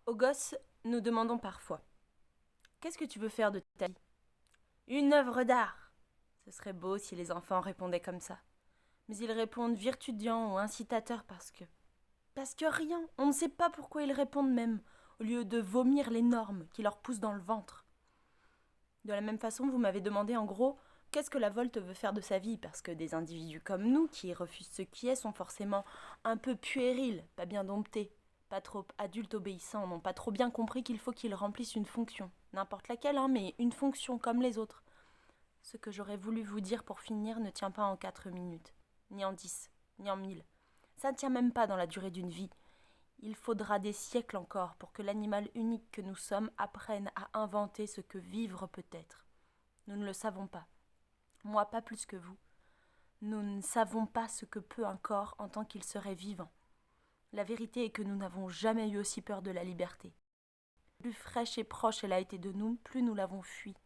Aux gosses, nous demandons parfois: qu'est-ce que tu veux faire de ta vie? Une œuvre d'art. Ce serait beau si les enfants répondaient comme ça. Mais ils répondent virtudiant ou incitateur parce que. Parce que rien, on ne sait pas pourquoi ils répondent même, au lieu de vomir les normes qui leur poussent dans le ventre. De la même façon, vous m'avez demandé en gros qu'est-ce que la Volte veut faire de sa vie, parce que des individus comme nous, qui refusent ce qui est, sont forcément un peu puérils, pas bien domptés, pas trop adultes obéissants, n'ont pas trop bien compris qu'il faut qu'ils remplissent une fonction, n'importe laquelle, mais une fonction comme les autres. Ce que j'aurais voulu vous dire pour finir ne tient pas en 4 minutes, ni en 10, ni en 1000. Ça ne tient même pas dans la durée d'une vie. Il faudra des siècles encore pour que l'animal unique que nous sommes apprenne à inventer ce que vivre peut être. Nous ne le savons pas. Moi, pas plus que vous. Nous ne savons pas ce que peut un corps en tant qu'il serait vivant. La vérité est que nous n'avons jamais eu aussi peur de la liberté. Plus fraîche et proche elle a été de nous, plus nous l'avons fuie,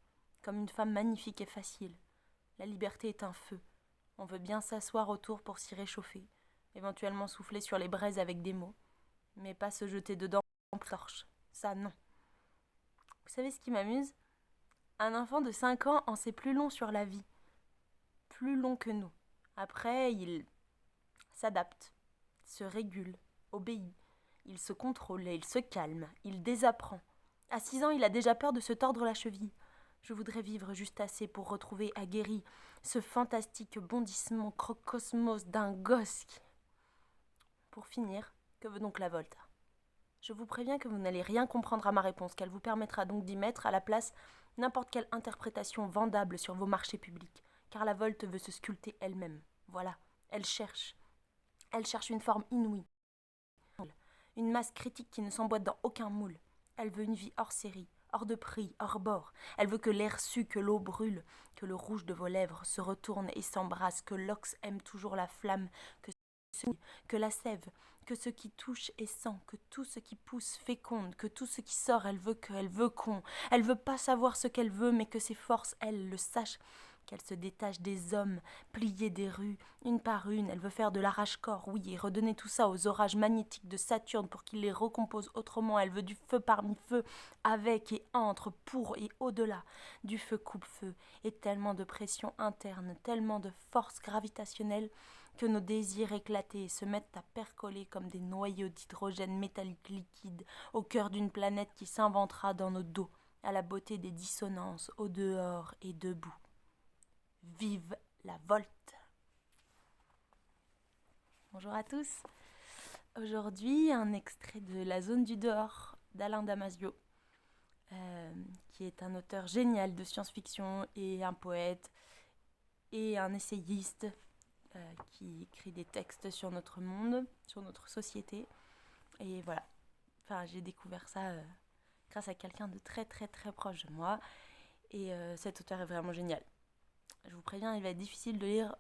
comme une femme magnifique et facile. La liberté est un feu. On veut bien s'asseoir autour pour s'y réchauffer, éventuellement souffler sur les braises avec des mots, mais pas se jeter dedans en torche. Ça, non. Vous savez ce qui m'amuse? Un enfant de 5 ans en sait plus long sur la vie. Plus long que nous. Après, il s'adapte, se régule, obéit. Il se contrôle et il se calme, il désapprend. À 6 ans, il a déjà peur de se tordre la cheville. Je voudrais vivre juste assez pour retrouver aguerri ce fantastique bondissement crocosmos d'un gosse. Pour finir, que veut donc la Volta? Je vous préviens que vous n'allez rien comprendre à ma réponse, qu'elle vous permettra donc d'y mettre à la place n'importe quelle interprétation vendable sur vos marchés publics, car la Volte veut se sculpter elle-même. Voilà, elle cherche. Elle cherche une forme inouïe, une masse critique qui ne s'emboîte dans aucun moule. Elle veut une vie hors série, hors de prix, hors bord. Elle veut que l'air sue, que l'eau brûle, que le rouge de vos lèvres se retourne et s'embrasse, que l'ox aime toujours la flamme, que la sève, que ce qui touche et sent, que tout ce qui pousse féconde, que tout ce qui sort, elle veut qu'on. Elle veut pas savoir ce qu'elle veut, mais que ses forces, elle, le sachent, qu'elle se détache des hommes, plier des rues, une par une, elle veut faire de l'arrache-corps, oui, et redonner tout ça aux orages magnétiques de Saturne pour qu'il les recompose autrement. Elle veut du feu parmi feu, avec et entre, pour et au-delà, du feu coupe-feu, et tellement de pression interne, tellement de force gravitationnelle, que nos désirs éclatés se mettent à percoler comme des noyaux d'hydrogène métallique liquide au cœur d'une planète qui s'inventera dans nos dos, à la beauté des dissonances, au dehors et debout. Vive la Volte! Bonjour à tous. Aujourd'hui, un extrait de La zone du dehors d'Alain Damasio, qui est un auteur génial de science-fiction et un poète et un essayiste qui écrit des textes sur notre monde, sur notre société. Et voilà. Enfin, j'ai découvert ça grâce à quelqu'un de très très très proche de moi. Et cet auteur est vraiment génial. Je vous préviens, il va être difficile de lire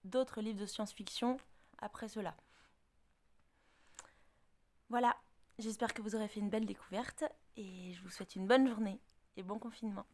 d'autres livres de science-fiction après cela. Voilà, j'espère que vous aurez fait une belle découverte et je vous souhaite une bonne journée et bon confinement.